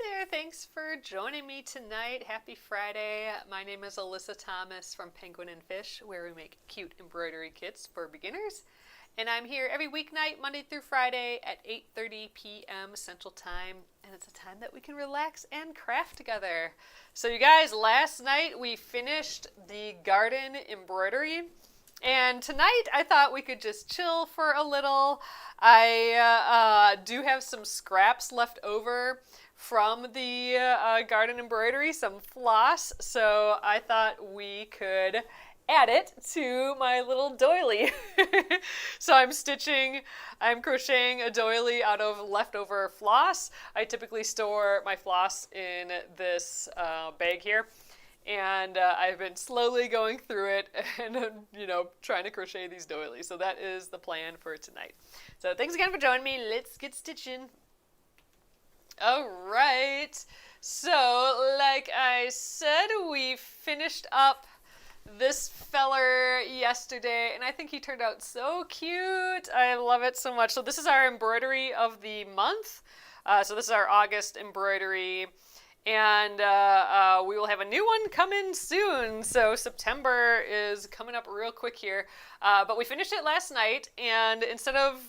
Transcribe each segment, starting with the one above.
there, thanks for joining me tonight. Happy Friday. My name is Alyssa Thomas from Penguin and Fish, where we make cute embroidery kits for beginners. And I'm here every weeknight, Monday through Friday at 8:30 p.m. Central Time. And it's a time that we can relax and craft together. So you guys, last night we finished the garden embroidery. And tonight I thought we could just chill for a little. I do have some scraps left over from the garden embroidery, some floss. So I thought we could add it to my little doily. So I'm crocheting a doily out of leftover floss. I typically store my floss in this bag here. And I've been slowly going through it and, trying to crochet these doilies. So that is the plan for tonight. So thanks again for joining me. Let's get stitching. All right. So like I said, we finished up this feller yesterday, and I think he turned out so cute. I love it so much. So this is our embroidery of the month. So this is our August embroidery. And we will have a new one coming soon. So September is coming up real quick here. But we finished it last night, and instead of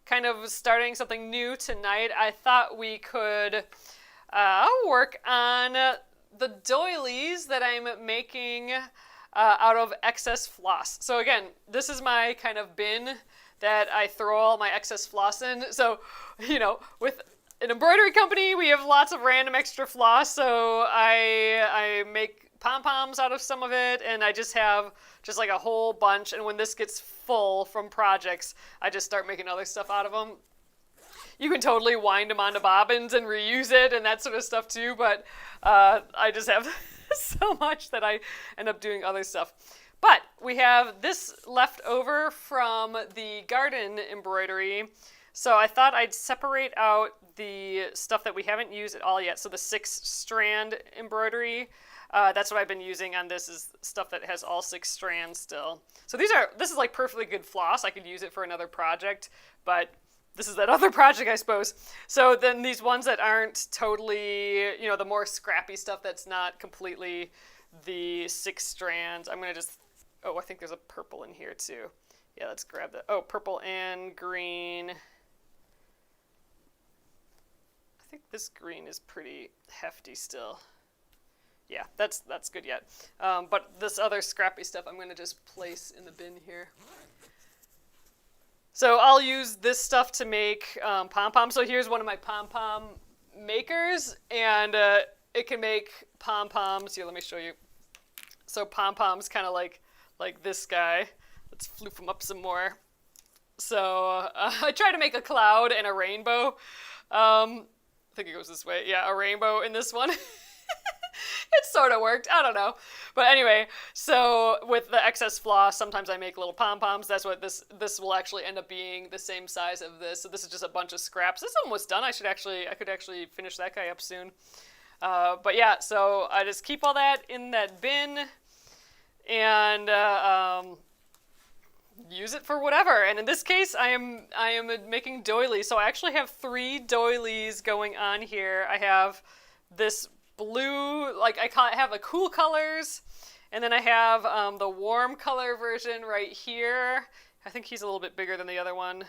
kind of starting something new tonight, I thought we could work on the doilies that I'm making out of excess floss. So again, this is my kind of bin that I throw all my excess floss in. So, with an embroidery company, we have lots of random extra floss, so I make pom-poms out of some of it, and I just have like a whole bunch, and when this gets full from projects, I just start making other stuff out of them. You can totally wind them onto bobbins and reuse it and that sort of stuff too, but I just have so much that I end up doing other stuff. But we have this left over from the garden embroidery, so I thought I'd separate out the stuff that we haven't used at all yet. So the 6-strand embroidery, that's what I've been using on this, is stuff that has all 6 strands still. So this is like perfectly good floss. I could use it for another project, but this is that other project, I suppose. So then these ones that aren't totally, the more scrappy stuff that's not completely the 6 strands, I'm going to just, I think there's a purple in here too. Yeah, let's grab that. Oh, purple and green. I think this green is pretty hefty still. Yeah, that's good yet. But this other scrappy stuff I'm going to just place in the bin here. So I'll use this stuff to make pom-poms. So here's one of my pom-pom makers, and it can make pom-poms. Here, let me show you. So pom-poms kind of like this guy. Let's floof him up some more. So I try to make a cloud and a rainbow. I think it goes this way. Yeah, a rainbow in this one. It sort of worked. I don't know. But anyway, so with the excess floss, sometimes I make little pom-poms. That's what this will actually end up being, the same size of this. So this is just a bunch of scraps. This is almost done. I could actually finish that guy up soon. But yeah, so I just keep all that in that bin and use it for whatever. And in this case, I am making doilies. So I actually have 3 doilies going on here. I have this blue, I have the cool colors, and then I have the warm color version right here. I think he's a little bit bigger than the other one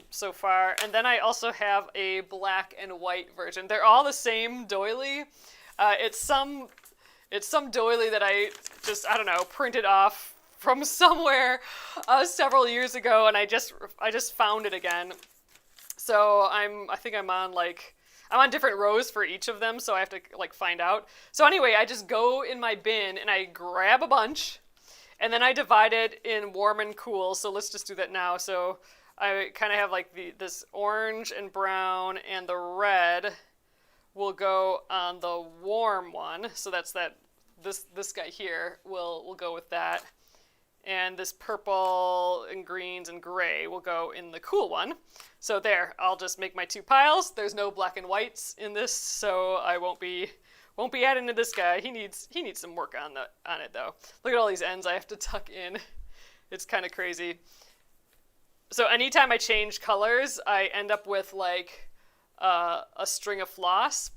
so far. And then I also have a black and white version. They're all the same doily. It's some doily that I don't know, printed off from somewhere several years ago, and I just found it again. So I think I'm on different rows for each of them, so I have to find out. So anyway, I just go in my bin and I grab a bunch, and then I divide it in warm and cool. So let's just do that now. So I kind of have this orange and brown, and the red will go on the warm one. So that's this guy here will go with that. And this purple and greens and gray will go in the cool one. So there, I'll just make my 2 piles. There's no black and whites in this, so I won't be adding to this guy. He needs some work on it though. Look at all these ends I have to tuck in. It's kind of crazy. So anytime I change colors, I end up with a string of floss.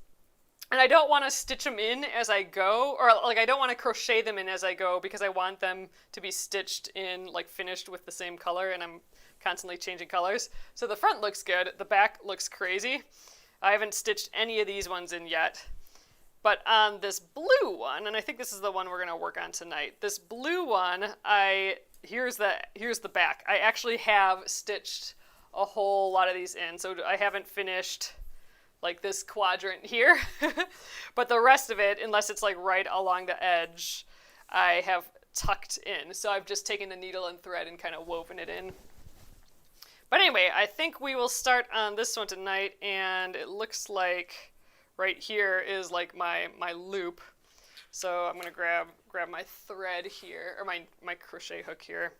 And I don't want to stitch them in as I go, or like I don't want to crochet them in as I go because I want them to be stitched in, like finished with the same color, and I'm constantly changing colors. So the front looks good, the back looks crazy. I haven't stitched any of these ones in yet. But on this blue one, and I think this is the one we're going to work on tonight, this blue one, here's the back. I actually have stitched a whole lot of these in, so I haven't finished like this quadrant here, but the rest of it, unless it's like right along the edge, I have tucked in. So I've just taken the needle and thread and kind of woven it in. But anyway, I think we will start on this one tonight, and it looks like right here is like my loop. So I'm gonna grab my thread here, or my crochet hook here.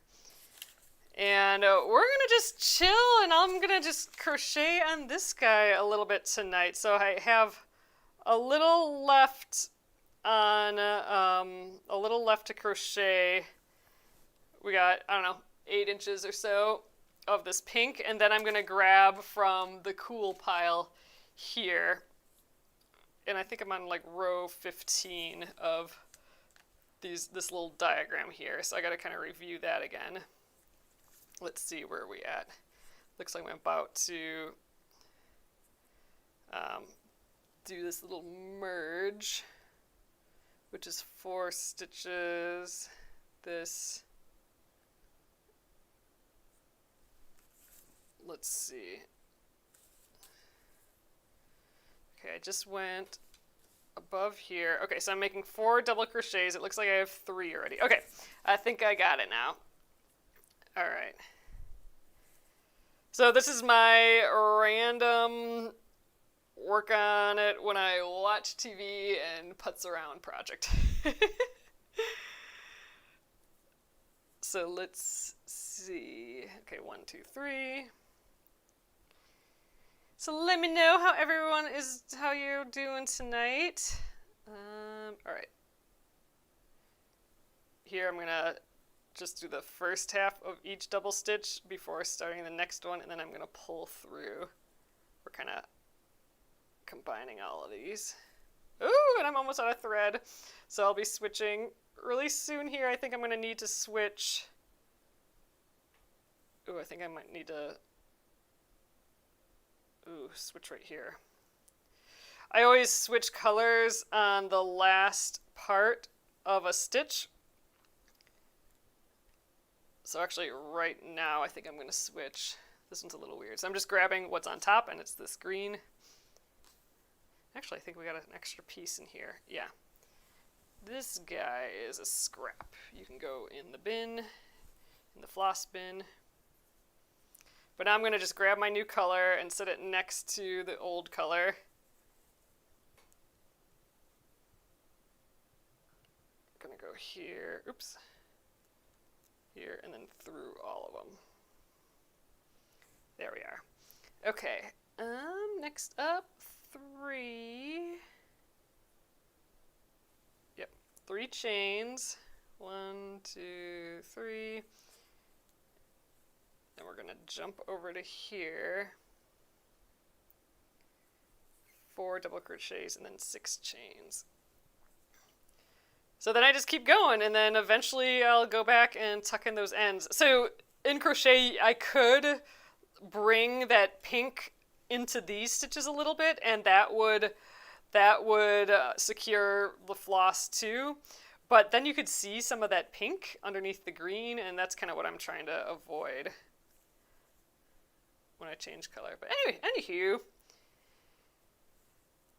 And we're gonna just chill, and I'm gonna just crochet on this guy a little bit tonight. So I have a little left on, a little left to crochet. We got, I don't know, 8 inches or so of this pink, and then I'm gonna grab from the cool pile here. And I think I'm on like row 15 of this little diagram here. So I gotta kind of review that again. Let's see, where are we at? Looks like I'm about to do this little merge, which is 4 stitches. This, let's see. Okay, I just went above here. Okay, so I'm making 4 double crochets. It looks like I have 3 already. Okay, I think I got it now. All right. So this is my random work on it when I watch TV and putz around project. So let's see. Okay, 1, 2, 3. So let me know how you're doing tonight. All right. Here I'm gonna just do the first half of each double stitch before starting the next one, and then I'm going to pull through. We're kind of combining all of these. Ooh, and I'm almost out of thread, so I'll be switching really soon here. I think I'm going to need to switch. Ooh, I think I might need to switch right here. I always switch colors on the last part of a stitch. So actually right now I think I'm going to switch. This one's a little weird. So I'm just grabbing what's on top, and it's this green. Actually, I think we got an extra piece in here. Yeah. This guy is a scrap. You can go in the bin, in the floss bin. But now I'm going to just grab my new color and set it next to the old color. I'm going to go here. Oops. Here, and then through all of them. There we are. Okay, next up, 3. Yep, 3 chains. 1, 2, 3. Then we're gonna jump over to here. 4 double crochets and then 6 chains. So then I just keep going, and then eventually I'll go back and tuck in those ends. So in crochet, I could bring that pink into these stitches a little bit, and that would secure the floss too. But then you could see some of that pink underneath the green, and that's kind of what I'm trying to avoid when I change color. But anyway, anywho,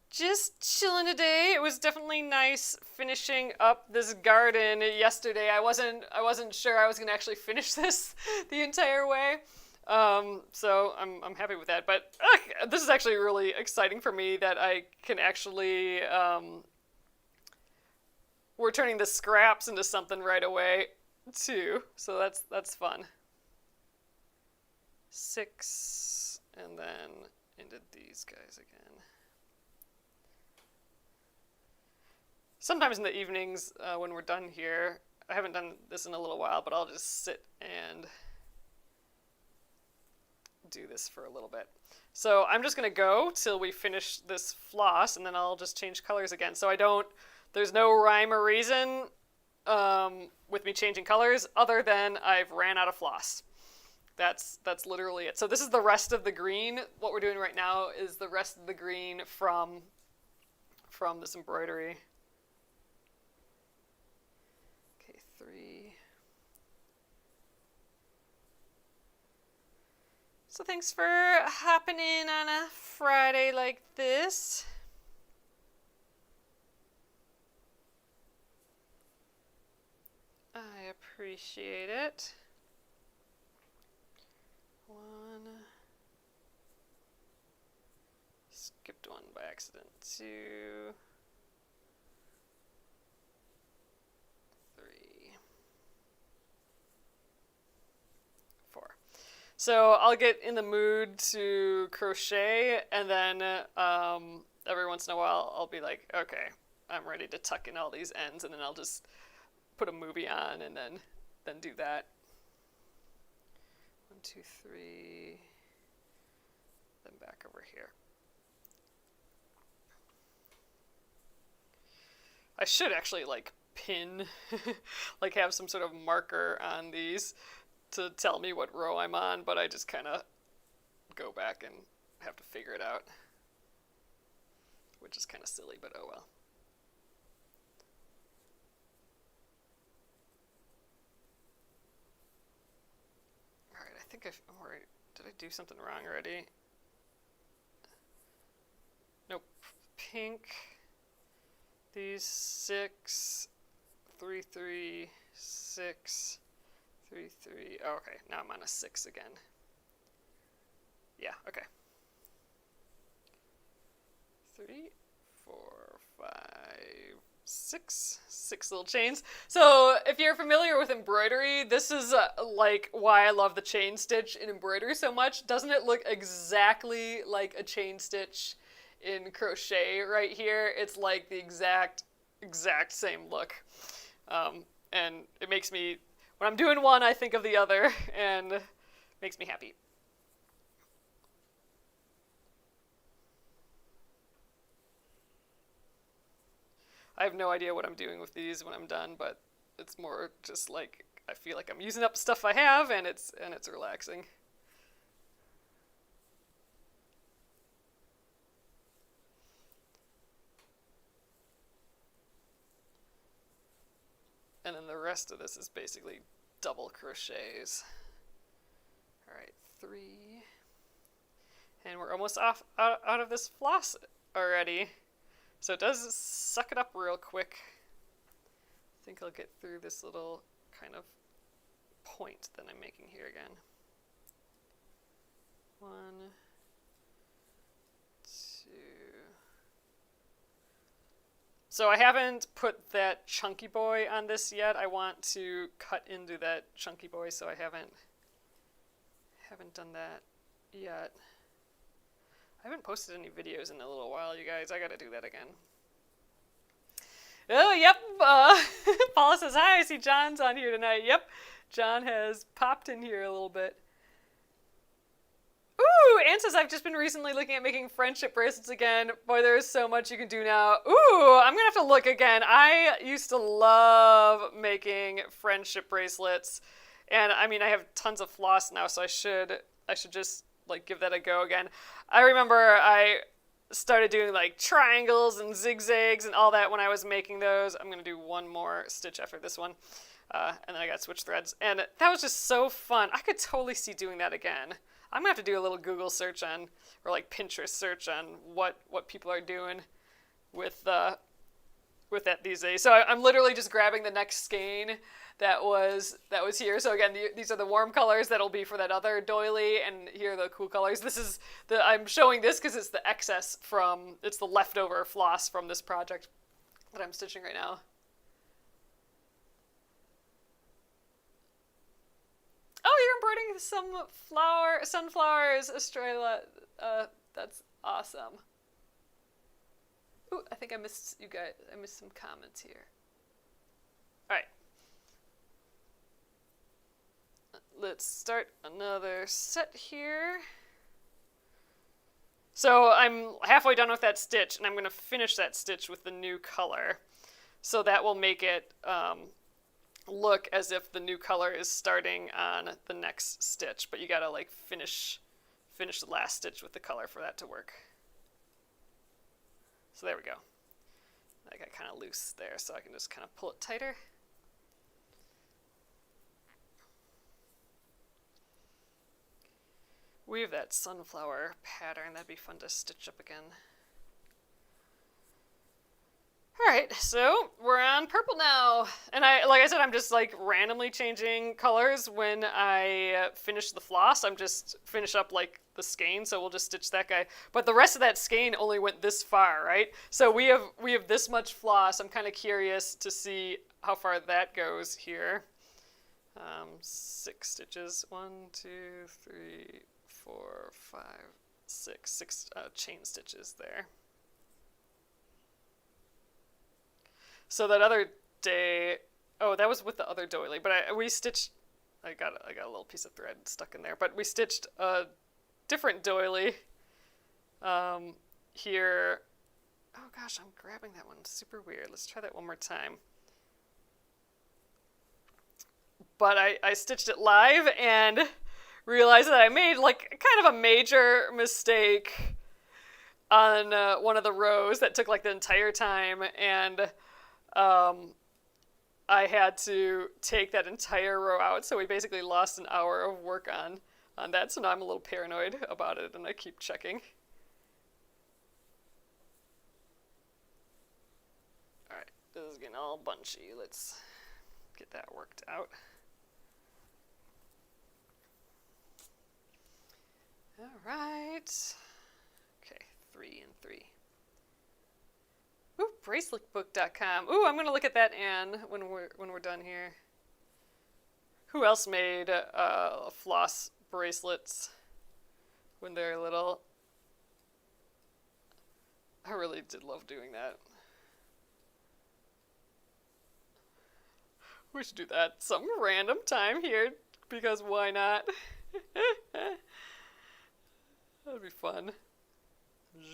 just chilling today. It was definitely nice finishing up this garden yesterday. I wasn't sure I was gonna actually finish this the entire way. So I'm happy with that. But this is actually really exciting for me that I can actually we're turning the scraps into something right away too. So that's fun. 6, and then into these guys again. Sometimes in the evenings when we're done here, I haven't done this in a little while, but I'll just sit and do this for a little bit. So I'm just going to go till we finish this floss, and then I'll just change colors again. So there's no rhyme or reason with me changing colors other than I've ran out of floss. That's literally it. So this is the rest of the green. What we're doing right now is the rest of the green from this embroidery. Okay, 3. So thanks for hopping in on a Friday like this. I appreciate it. 1. Skipped 1 by accident. 2. 3. 4. So I'll get in the mood to crochet, and then every once in a while I'll be like, okay, I'm ready to tuck in all these ends, and then I'll just put a movie on and then do that. 1, 2, 3. Then back over here. I should actually like pin, like have some sort of marker on these to tell me what row I'm on, but I just kind of go back and have to figure it out, which is kind of silly, but oh well. All right, I think I'm worried. Did I do something wrong already? Nope. Pink. These 6, 3, 3, 6, 3, 3. Oh, okay, now I'm on a 6 again. Yeah, okay. 3, 4, 5, 6. 6 little chains. So if you're familiar with embroidery, this is like why I love the chain stitch in embroidery so much. Doesn't it look exactly like a chain stitch in crochet right here? It's like the exact same look. And it makes me, when I'm doing one, I think of the other, and makes me happy. I have no idea what I'm doing with these when I'm done, but it's more just like I feel like I'm using up stuff I have, and it's relaxing. And then the rest of this is basically double crochets. All right, 3. And we're almost out of this floss already. So it does suck it up real quick. I think I'll get through this little kind of point that I'm making here again. 1, 2. So I haven't put that chunky boy on this yet. I want to cut into that chunky boy, so I haven't done that yet. I haven't posted any videos in a little while, you guys. I gotta do that again. Oh, yep. Paula says, hi, I see John's on here tonight. Yep, John has popped in here a little bit. Ooh, Anne says, I've just been recently looking at making friendship bracelets again. Boy, there's so much you can do now. Ooh, I'm going to have to look again. I used to love making friendship bracelets. And, I mean, I have tons of floss now, so I should just, like, give that a go again. I remember I started doing, like, triangles and zigzags and all that when I was making those. I'm going to do one more stitch after this one. And then I got switch threads. And that was just so fun. I could totally see doing that again. I'm going to have to do a little Google search on, or like Pinterest search on what people are doing with that these days. So I'm literally just grabbing the next skein that was here. So again, these are the warm colors that'll be for that other doily, and here are the cool colors. I'm showing this because it's the excess it's the leftover floss from this project that I'm stitching right now. Oh, you're embroidering some sunflowers, Estrella. That's awesome. Ooh, I think I missed you guys. I missed some comments here. All right. Let's start another set here. So I'm halfway done with that stitch, and I'm going to finish that stitch with the new color. So that will make it look as if the new color is starting on the next stitch, but you gotta like finish the last stitch with the color for that to work. So there we go. I got kind of loose there, so I can just kind of pull it tighter. Weave that sunflower pattern. That'd be fun to stitch up again. Alright, so we're on purple now. And like I said, I'm just like randomly changing colors when I finish the floss. I'm just finish up like the skein, so we'll just stitch that guy. But the rest of that skein only went this far, right? So we have this much floss. I'm kind of curious to see how far that goes here. 6 stitches. 1, 2, 3, 4, 5, 6. 6 chain stitches there. So that other day, oh, that was with the other doily, but we stitched. I got a little piece of thread stuck in there, but we stitched a different doily here. Oh gosh, I'm grabbing that one. Super weird. Let's try that one more time. But I stitched it live and realized that I made like kind of a major mistake on one of the rows that took like the entire time, and I had to take that entire row out, so we basically lost an hour of work on that, so now I'm a little paranoid about it, and I keep checking. Alright, this is getting all bunchy. Let's get that worked out. Alright. Okay, 3 and 3. Ooh, braceletbook.com. Ooh, I'm gonna look at that, Anne, when we're done here. Who else made floss bracelets when they're little? I really did love doing that. We should do that some random time here, because why not? That'd be fun.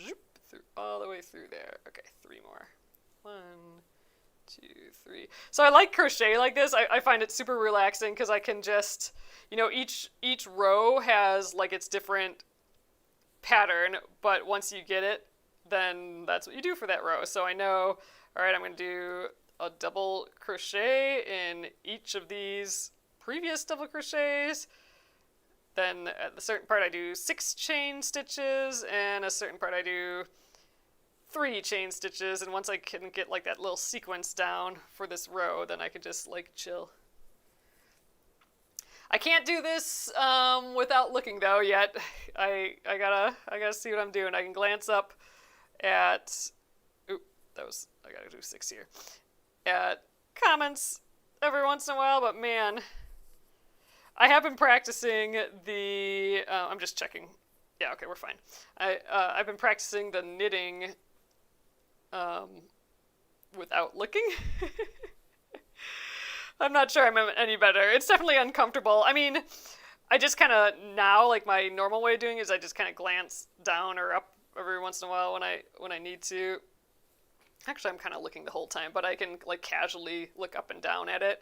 Zoop. Through all the way through there. Okay, 3 more. 1, 2, 3. So I like crochet like this. I find it super relaxing because I can just, you know, each row has like its different pattern, but once you get it, then that's what you do for that row. So I know, all right, I'm going to do a double crochet in each of these previous double crochets. Then at a certain part I do 6 chain stitches, and a certain part I do 3 chain stitches, and once I can get like that little sequence down for this row, then I can just like chill. I can't do this without looking though yet. I gotta see what I'm doing. I can glance up at, oop, I gotta do 6 here, at comments every once in a while, but man, I have been practicing the, I'm just checking. Yeah, okay, we're fine. I've been practicing the knitting without looking. I'm not sure I'm any better. It's definitely uncomfortable. I mean, I just kind of now, like my normal way of doing it is I just kind of glance down or up every once in a while when I need to. Actually, I'm kind of looking the whole time, but I can like casually look up and down at it.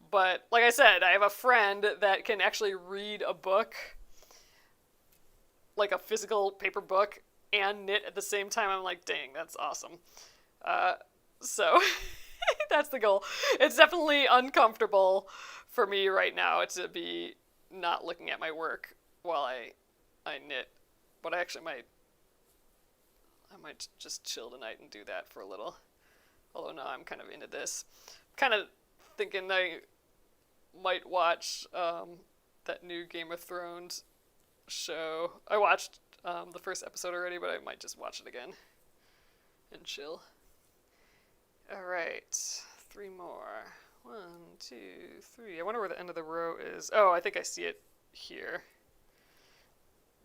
But like I said, I have a friend that can actually read a book, like a physical paper book, and knit at the same time. I'm like, dang, that's awesome. So that's the goal. It's definitely uncomfortable for me right now to be not looking at my work while I knit. But I actually might just chill tonight and do that for a little. Although now I'm kind of into this. Kind of thinking I might watch that new Game of Thrones show. I watched the first episode already, but I might just watch it again and chill. Alright, 3 more. 1, 2, 3. I wonder where the end of the row is. Oh, I think I see it here.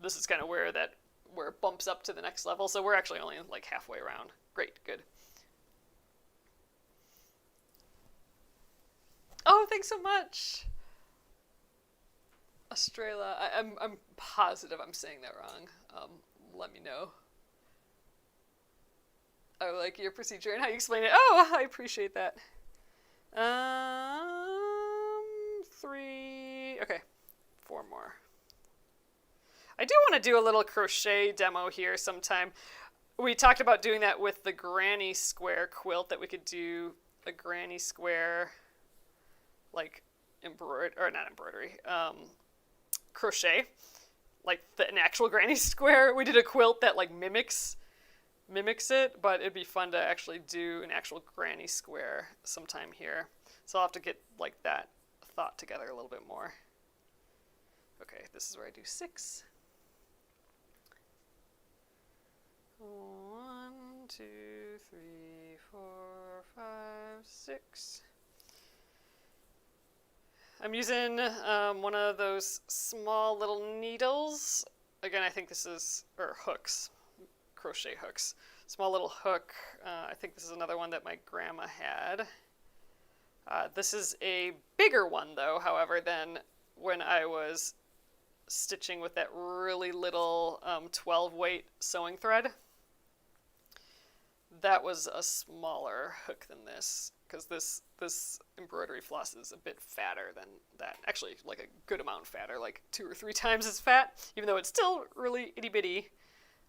This is kind of where it bumps up to the next level, so we're actually only like halfway around. Great, good. Oh, thanks so much. Australia. I'm positive I'm saying that wrong. Let me know. I like your procedure and how you explain it. Oh, I appreciate that. 3. Okay, 4 more. I do want to do a little crochet demo here sometime. We talked about doing that with the granny square quilt, that we could do a granny square, like crochet, like an actual granny square. We did a quilt that like mimics it, but it'd be fun to actually do an actual granny square sometime here. So I'll have to get like that thought together a little bit more. Okay, this is where I do 6. 1, 2, 3, 4, 5, 6. I'm using one of those small little needles. Again, I think this is, or hooks, crochet hooks. Small little hook. I think this is another one that my grandma had. This is a bigger one though, however, than when I was stitching with that really little 12 weight sewing thread. That was a smaller hook than this, because this embroidery floss is a bit fatter than that. Actually, like a good amount fatter, like 2 or 3 times as fat, even though it's still really itty bitty.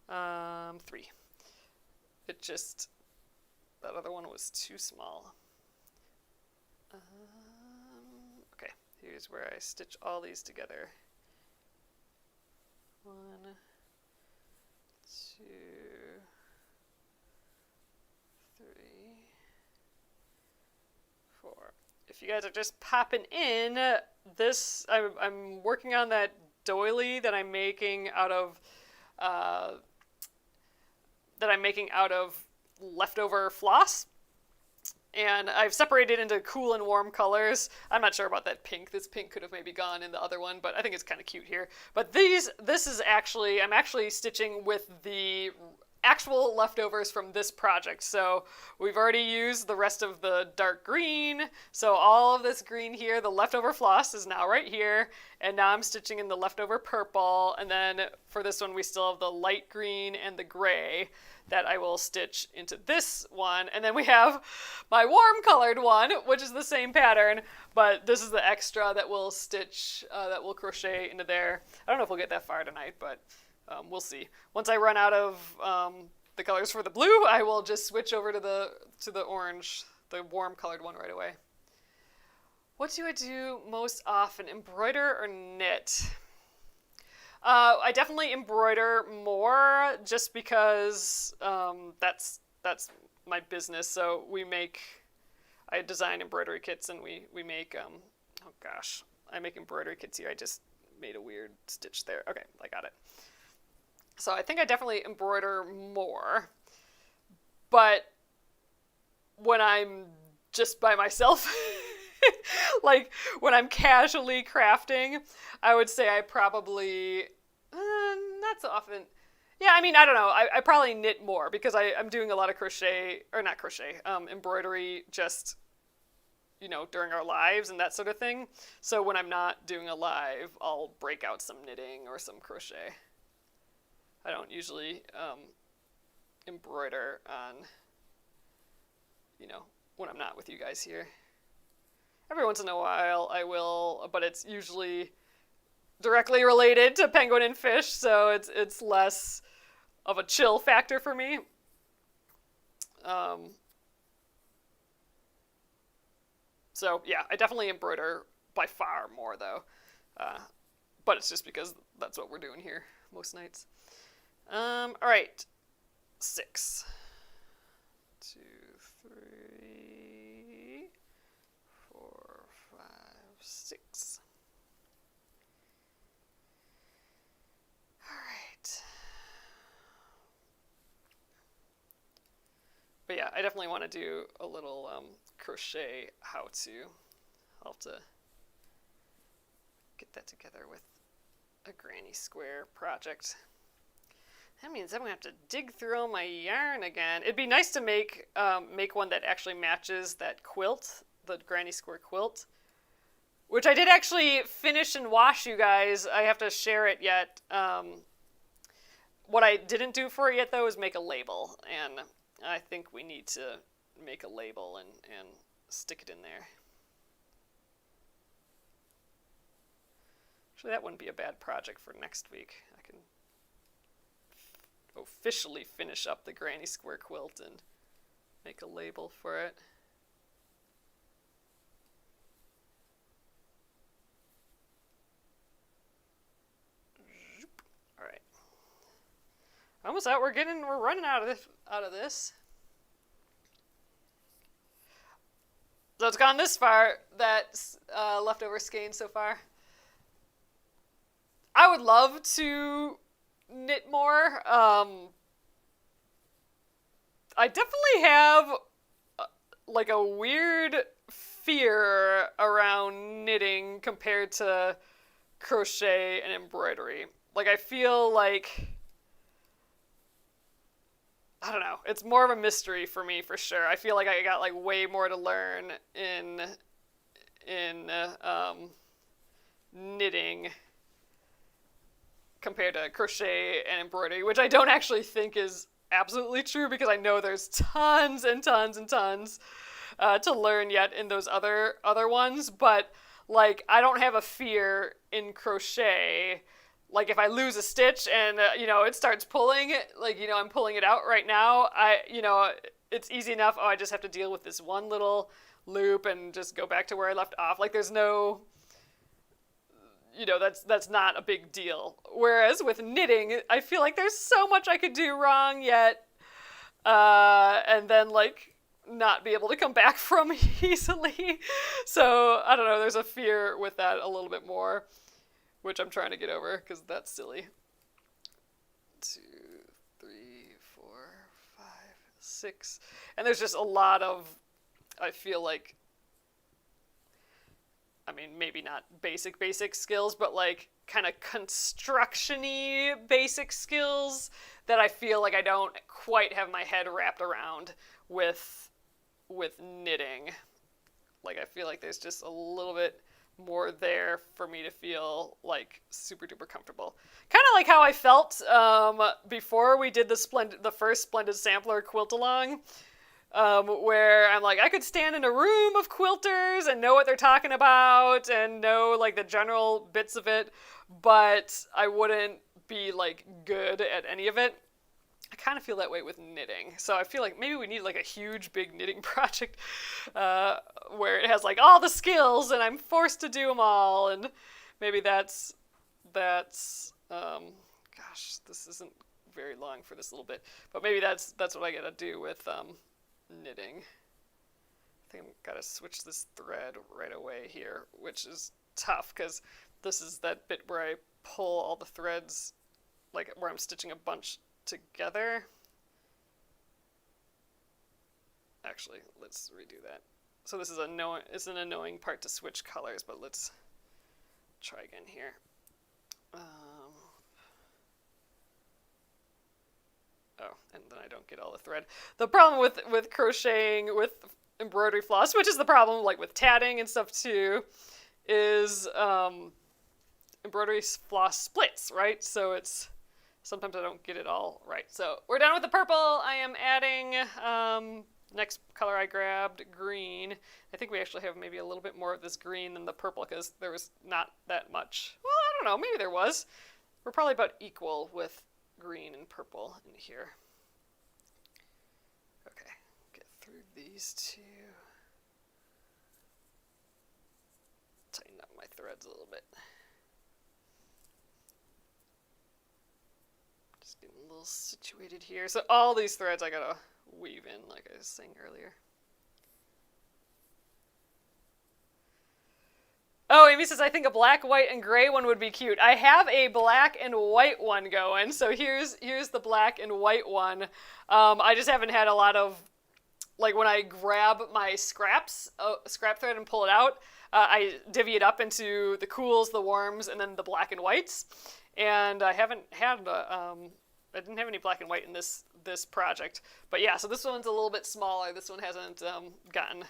3. It just, that other one was too small. Okay, here's where I stitch all these together. 1, 2, 3, 4. If you guys are just popping in, I'm working on that doily that I'm making out of leftover floss. And I've separated into cool and warm colors. I'm not sure about that pink. This pink could have maybe gone in the other one, but I think it's kind of cute here. But I'm actually stitching with the actual leftovers from this project. So we've already used the rest of the dark green. So all of this green here, the leftover floss is now right here. And now I'm stitching in the leftover purple. And then for this one, we still have the light green and the gray that I will stitch into this one. And then we have my warm colored one, which is the same pattern, but this is the extra that we'll stitch, that we'll crochet into there. I don't know if we'll get that far tonight, but we'll see. Once I run out of the colors for the blue, I will just switch over to the orange, the warm colored one right away. What do I do most often, embroider or knit? I definitely embroider more, just because that's my business. So I design embroidery kits, and we make, oh gosh, I make embroidery kits here. I just made a weird stitch there. Okay, I got it. So I think I definitely embroider more, but when I'm just by myself, like when I'm casually crafting, I would say I probably, not so often. Yeah, I mean, I don't know. I probably knit more, because I'm doing a lot of embroidery just, during our lives and that sort of thing. So when I'm not doing a live, I'll break out some knitting or some crochet. I don't usually embroider on, when I'm not with you guys here. Every once in a while I will, but it's usually directly related to penguin and fish, so it's less of a chill factor for me. So yeah, I definitely embroider by far more though, but it's just because that's what we're doing here most nights. All right, 6, 2, 3, 4, 5, 6. All right. But yeah, I definitely want to do a little crochet how-to. I'll have to get that together with a granny square project. That means I'm going to have to dig through all my yarn again. It'd be nice to make one that actually matches that quilt, the granny square quilt, which I did actually finish and wash, you guys. I have to share it yet. What I didn't do for it yet, though, is make a label, and I think we need to make a label and stick it in there. Actually, that wouldn't be a bad project for next week. I can officially finish up the granny square quilt and make a label for it. All right. Almost out. We're running out of this. So it's gone this far. That's leftover skein so far. I would love to knit more. I definitely have like a weird fear around knitting compared to crochet and embroidery. Like, I feel like, I don't know, it's more of a mystery for me for sure. I feel like I got like way more to learn in knitting compared to crochet and embroidery, which I don't actually think is absolutely true, because I know there's tons and tons and tons to learn yet in those other ones. But like, I don't have a fear in crochet. Like, if I lose a stitch and it starts pulling, like, I'm pulling it out right now, it's easy enough. Oh, I just have to deal with this one little loop and just go back to where I left off. Like, there's no, that's not a big deal. Whereas with knitting, I feel like there's so much I could do wrong yet, and then like not be able to come back from easily. So I don't know, there's a fear with that a little bit more, which I'm trying to get over, because that's silly. 2, 3, 4, 5, 6. And there's just a lot of, I feel like, I mean, maybe not basic skills, but like kind of construction-y basic skills that I feel like I don't quite have my head wrapped around with knitting. Like, I feel like there's just a little bit more there for me to feel like super duper comfortable. Kind of like how I felt before we did the first Splendid Sampler quilt along, where I'm like, I could stand in a room of quilters and know what they're talking about and know like the general bits of it, but I wouldn't be like good at any of it. I kind of feel that way with knitting. So I feel like maybe we need like a huge big knitting project where it has like all the skills and I'm forced to do them all, and maybe that's gosh, this isn't very long for this little bit, but maybe that's what I gotta do with knitting. I think I've got to switch this thread right away here, which is tough because this is that bit where I pull all the threads, like where I'm stitching a bunch together. Actually, let's redo that. So this is it's an annoying part to switch colors, but let's try again here. Oh, and then I don't get all the thread. The problem with crocheting with embroidery floss, which is the problem like with tatting and stuff too, is embroidery floss splits, right? So it's sometimes I don't get it all right. So we're done with the purple. I am adding next color I grabbed, green. I think we actually have maybe a little bit more of this green than the purple because there was not that much. Well, I don't know. Maybe there was. We're probably about equal with green and purple in here. Okay, get through these two. Tighten up my threads a little bit. Just getting a little situated here. So all these threads I gotta weave in, like I was saying earlier. Oh, Amy says, I think a black, white, and gray one would be cute. I have a black and white one going, so here's the black and white one. I just haven't had a lot of, like when I grab my scrap thread and pull it out, I divvy it up into the cools, the warms, and then the black and whites. And I haven't had, I didn't have any black and white in this project. But yeah, so this one's a little bit smaller. This one hasn't gotten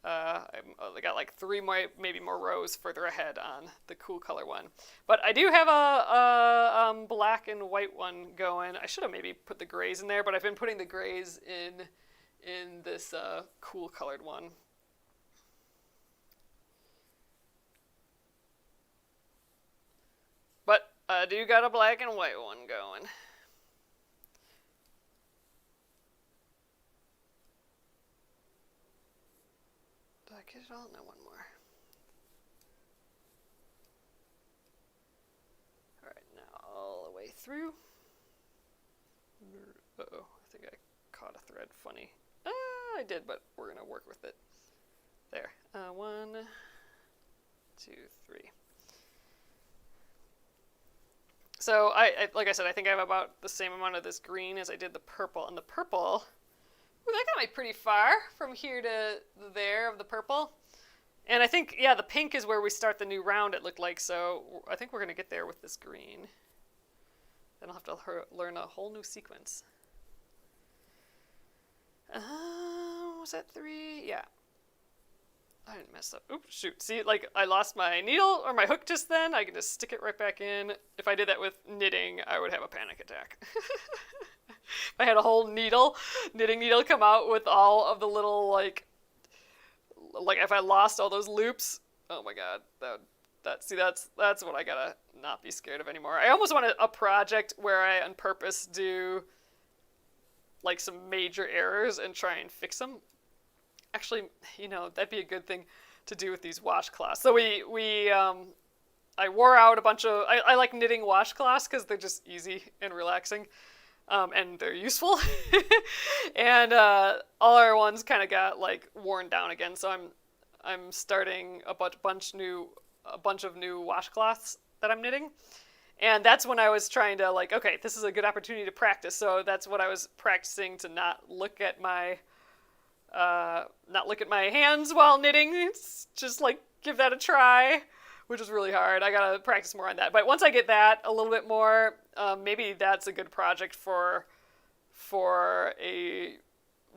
I got like 3 more, maybe more rows further ahead on the cool color one. But I do have a black and white one going. I should have maybe put the grays in there, but I've been putting the grays in this cool colored one. But I do got a black and white one going. Did I get it all? No, one more. Alright, now all the way through. Uh-oh, I think I caught a thread funny. I did, but we're going to work with it. There. 1, 2, 3. So, I like I said, I think I have about the same amount of this green as I did the purple. And the purple, ooh, that got me pretty far from here to there of the purple. And I think, yeah, the pink is where we start the new round, it looked like. So I think we're going to get there with this green. Then I'll have to learn a whole new sequence. Was that 3? Yeah. I didn't mess up. Oops, shoot. See, like, I lost my needle or my hook just then. I can just stick it right back in. If I did that with knitting, I would have a panic attack. If I had a whole knitting needle come out with all of the little, like if I lost all those loops, oh my god, that's what I gotta not be scared of anymore. I almost want a project where I on purpose do like some major errors and try and fix them. Actually, you know, that'd be a good thing to do with these washcloths. So I wore out a bunch of, I like knitting washcloths because they're just easy and relaxing, and they're useful. And all our ones kind of got like worn down again. So I'm starting a bunch of new washcloths that I'm knitting. And that's when I was trying to like, okay, this is a good opportunity to practice. So that's what I was practicing, to not look at my hands while knitting. It's just like give that a try, which is really hard. I gotta practice more on that. But once I get that a little bit more, maybe that's a good project for a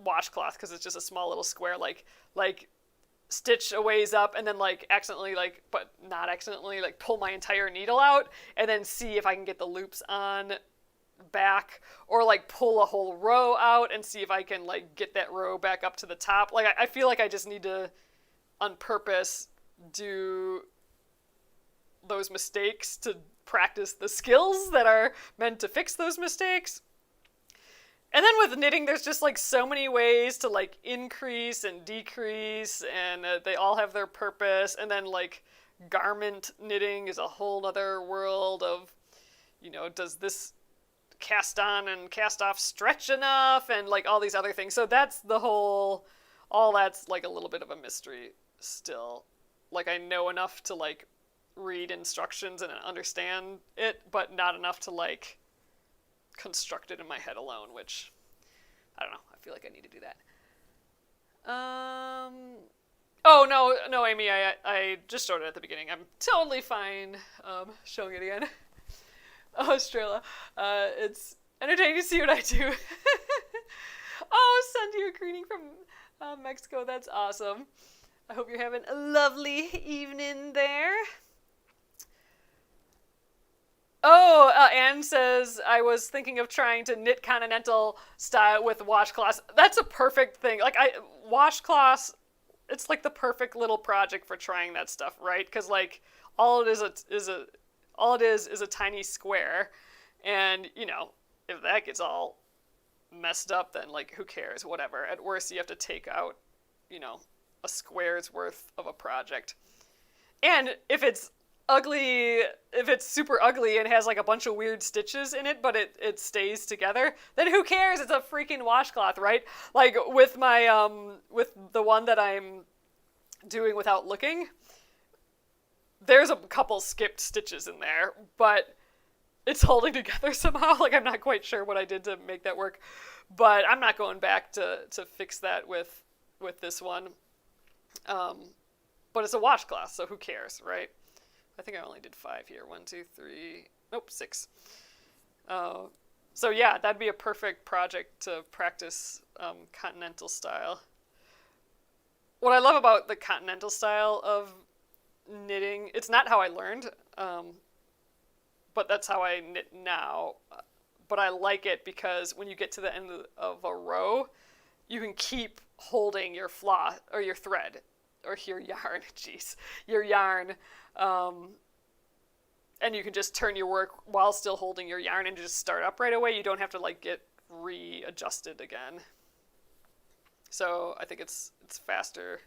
washcloth, because it's just a small little square, like stitch a ways up and then like accidentally, like, but not accidentally, like pull my entire needle out and then see if I can get the loops on back, or like pull a whole row out and see if I can like get that row back up to the top. Like I feel like I just need to on purpose do those mistakes to practice the skills that are meant to fix those mistakes. And then with knitting, there's just like so many ways to like increase and decrease, and they all have their purpose. And then like garment knitting is a whole other world of, you know, does this cast on and cast off stretch enough, and like all these other things. So that's all that's like a little bit of a mystery still. Like I know enough to like read instructions and understand it, but not enough to like construct it in my head alone, which I don't know. I feel like I need to do that. Oh no, Amy, I just showed it at the beginning. I'm totally fine showing it again. Oh, Estrella, it's entertaining to see what I do. Oh, send you a greeting from Mexico. That's awesome. I hope you're having a lovely evening there. Oh, Anne says, I was thinking of trying to knit continental style with washcloths. That's a perfect thing. Like, washcloths, it's like the perfect little project for trying that stuff, right? Because, like, all it is a tiny square. And, you know, if that gets all messed up, then, like, who cares? Whatever. At worst, you have to take out, you know, a square's worth of a project. And if it's ugly, if it's super ugly and has like a bunch of weird stitches in it, but it stays together, then who cares? It's a freaking washcloth, right? Like with my with the one that I'm doing without looking, there's a couple skipped stitches in there, but it's holding together somehow. Like I'm not quite sure what I did to make that work, but I'm not going back to fix that with this one. But it's a washcloth, so who cares, right? I think I only did 5 here. 1, 2, 3. Nope, 6. So yeah, that'd be a perfect project to practice continental style. what I love about the continental style of knitting, it's not how I learned, but that's how I knit now. But I like it because when you get to the end of a row, you can keep holding your floss or your thread or your yarn, your yarn, and you can just turn your work while still holding your yarn and just start up right away. You don't have to like get readjusted again. So I think it's faster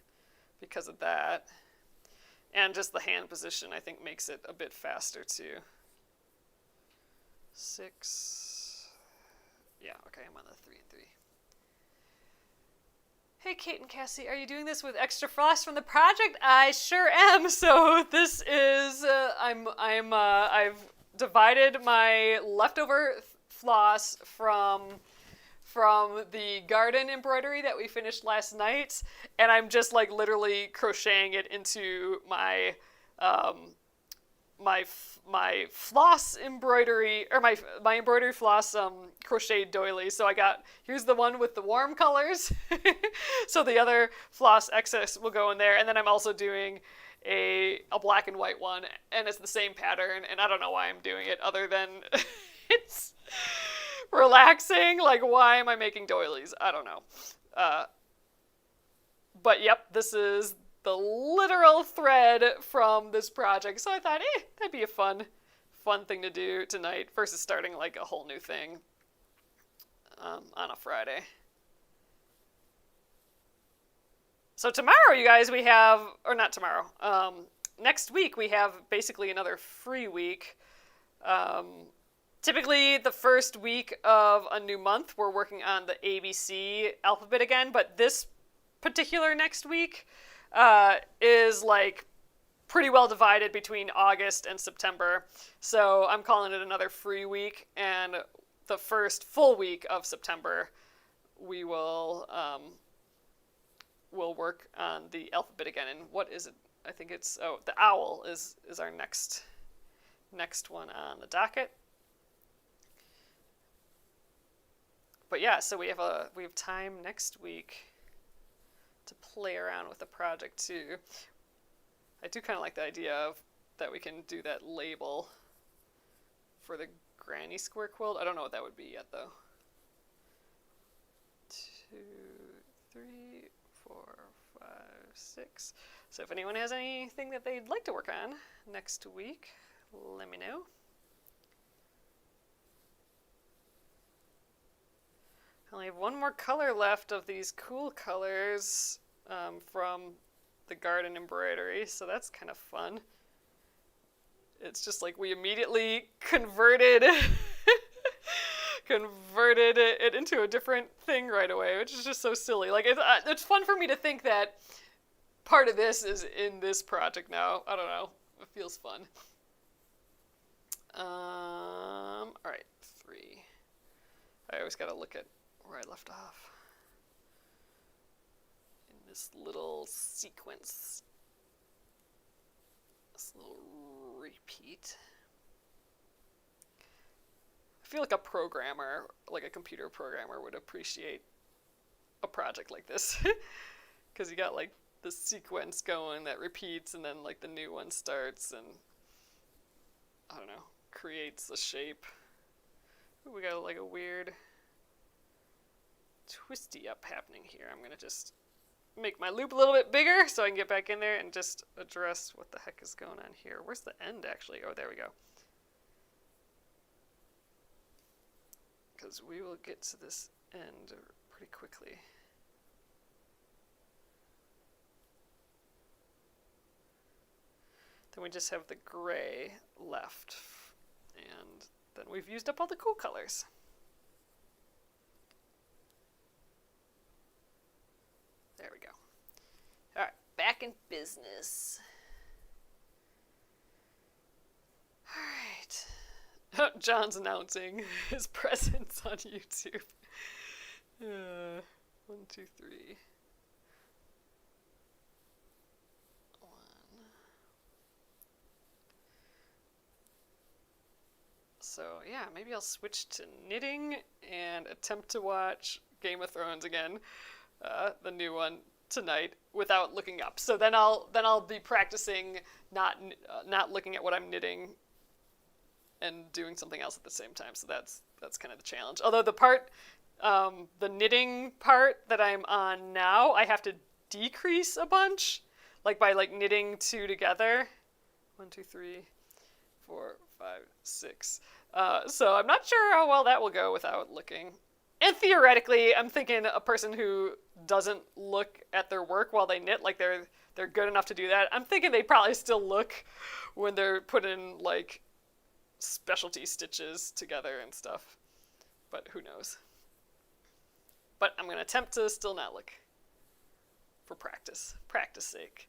because of that. And just the hand position, I think, makes it a bit faster too. 6. Yeah, okay, I'm on the 3 and 3. Hey, Kate and Cassie, are you doing this with extra floss from the project? I sure am. So this is I've divided my leftover floss from the garden embroidery that we finished last night, and I'm just like literally crocheting it into my my floss embroidery, or my embroidery floss crocheted doilies. So here's the one with the warm colors. So the other floss excess will go in there, and then I'm also doing a black and white one, and it's the same pattern, and I don't know why I'm doing it other than it's relaxing. Like, why am I making doilies? I don't know. But yep, this is the literal thread from this project. So I thought, that'd be a fun thing to do tonight versus starting like a whole new thing on a Friday. So tomorrow, you guys, we have, or not tomorrow, next week we have basically another free week. Typically the first week of a new month, we're working on the ABC alphabet again, but this particular next week is like pretty well divided between August and September. So I'm calling it another free week, and the first full week of September we will we'll work on the alphabet again. And what is it? I think it's the owl is our next one on the docket. But yeah, so we have time next week to play around with the project too. I do kind of like the idea of that we can do that label for the granny square quilt. I don't know what that would be yet though. 2, 3, 4, 5, 6. So if anyone has anything that they'd like to work on next week, let me know. I only have one more color left of these cool colors from the garden embroidery, so that's kind of fun. It's just like we immediately converted it into a different thing right away, which is just so silly. Like it's fun for me to think that part of this is in this project now. I don't know. It feels fun. All right, 3. I always got to look at where I left off in this little sequence, this little repeat. I feel like a programmer, like a computer programmer, would appreciate a project like this because you got like the sequence going that repeats, and then like the new one starts, and I don't know, creates a shape. Ooh, we got like a weird twisty up happening here. I'm going to just make my loop a little bit bigger so I can get back in there and just address what the heck is going on here. Where's the end actually? Oh, there we go. Because we will get to this end pretty quickly. Then we just have the gray left, and then we've used up all the cool colors. There we go. All right, back in business. All right. John's announcing his presence on YouTube. 1, 2, 3. 1. So yeah, maybe I'll switch to knitting and attempt to watch Game of Thrones again. The new one, tonight without looking up. So then I'll be practicing not looking at what I'm knitting and doing something else at the same time. So that's kind of the challenge. Although the knitting part that I'm on now, I have to decrease a bunch, like by like knitting 2 together. 1, 2, 3, 4, 5, 6. So I'm not sure how well that will go without looking. And theoretically, I'm thinking a person who doesn't look at their work while they knit, like they're good enough to do that, I'm thinking they probably still look when they're putting like specialty stitches together and stuff. But who knows? But I'm going to attempt to still not look for practice sake.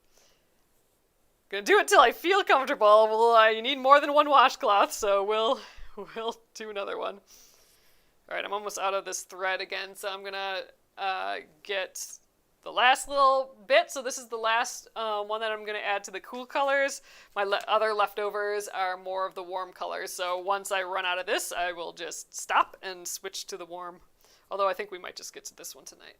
Gonna do it till I feel comfortable. Well, I need more than one washcloth, so we'll do another one. All right, I'm almost out of this thread again, so I'm gonna get the last little bit. So this is the last one that I'm gonna add to the cool colors. My other leftovers are more of the warm colors. So once I run out of this, I will just stop and switch to the warm. Although I think we might just get to this one tonight.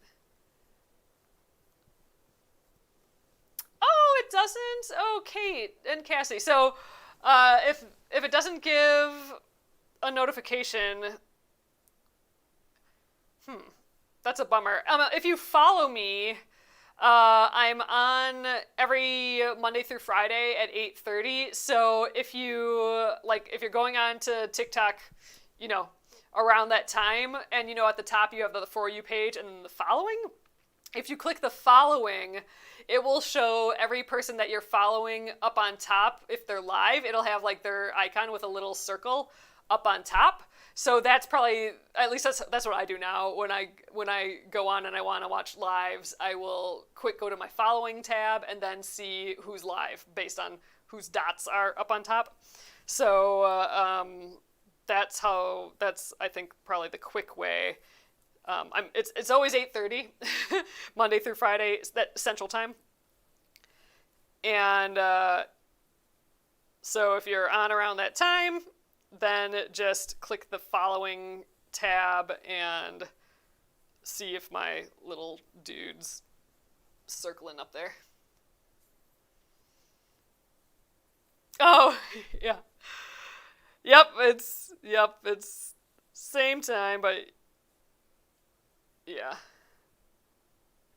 Oh, it doesn't? Oh, Kate and Cassie. So if it doesn't give a notification, that's a bummer. If you follow me, I'm on every Monday through Friday at 8:30. So if you're going on to TikTok, around that time, and at the top you have the For You page and then the following. If you click the following, it will show every person that you're following up on top. If they're live, it'll have like their icon with a little circle up on top. So that's probably, at least that's what I do now. When I go on and I want to watch lives, I will quick go to my following tab and then see who's live based on whose dots are up on top. So that's I think probably the quick way. It's always 8:30 Monday through Friday, that Central Time. And so if you're on around that time, then just click the following tab and see if my little dude's circling up there. Oh, yeah. Yep, it's same time, but yeah.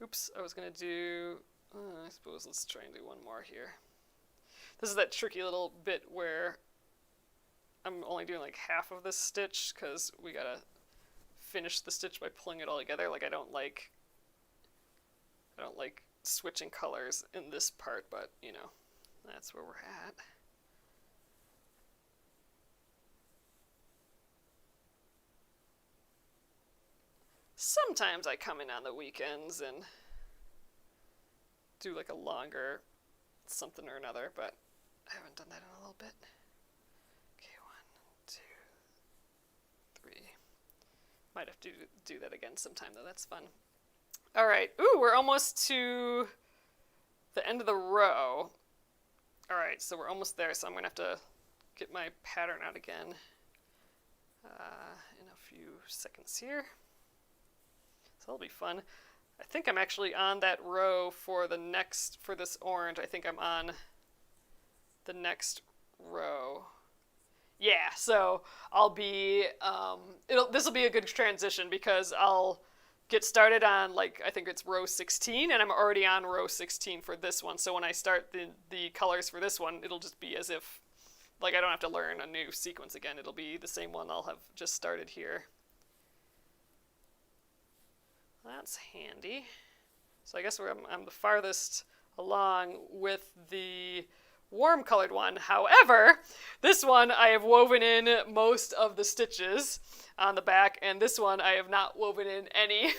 Oops, I was going to do, I suppose let's try and do one more here. This is that tricky little bit where I'm only doing like half of this stitch because we got to finish the stitch by pulling it all together. Like I don't like switching colors in this part, but that's where we're at. Sometimes I come in on the weekends and do like a longer something or another, but I haven't done that in a little bit. Okay, 1, 2, 3. Might have to do that again sometime though, that's fun. All right, ooh, we're almost to the end of the row. All right, so we're almost there, so I'm gonna have to get my pattern out again in a few seconds here. So that'll be fun. I think I'm actually on that row for this orange. I think I'm on the next row. Yeah, so I'll be, this will be a good transition because I'll get started on I think it's row 16 and I'm already on row 16 for this one. So when I start the colors for this one, it'll just be as if, I don't have to learn a new sequence again. It'll be the same one I'll have just started here. That's handy. So I guess I'm the farthest along with the warm colored one. However, this one I have woven in most of the stitches on the back, and this one I have not woven in any.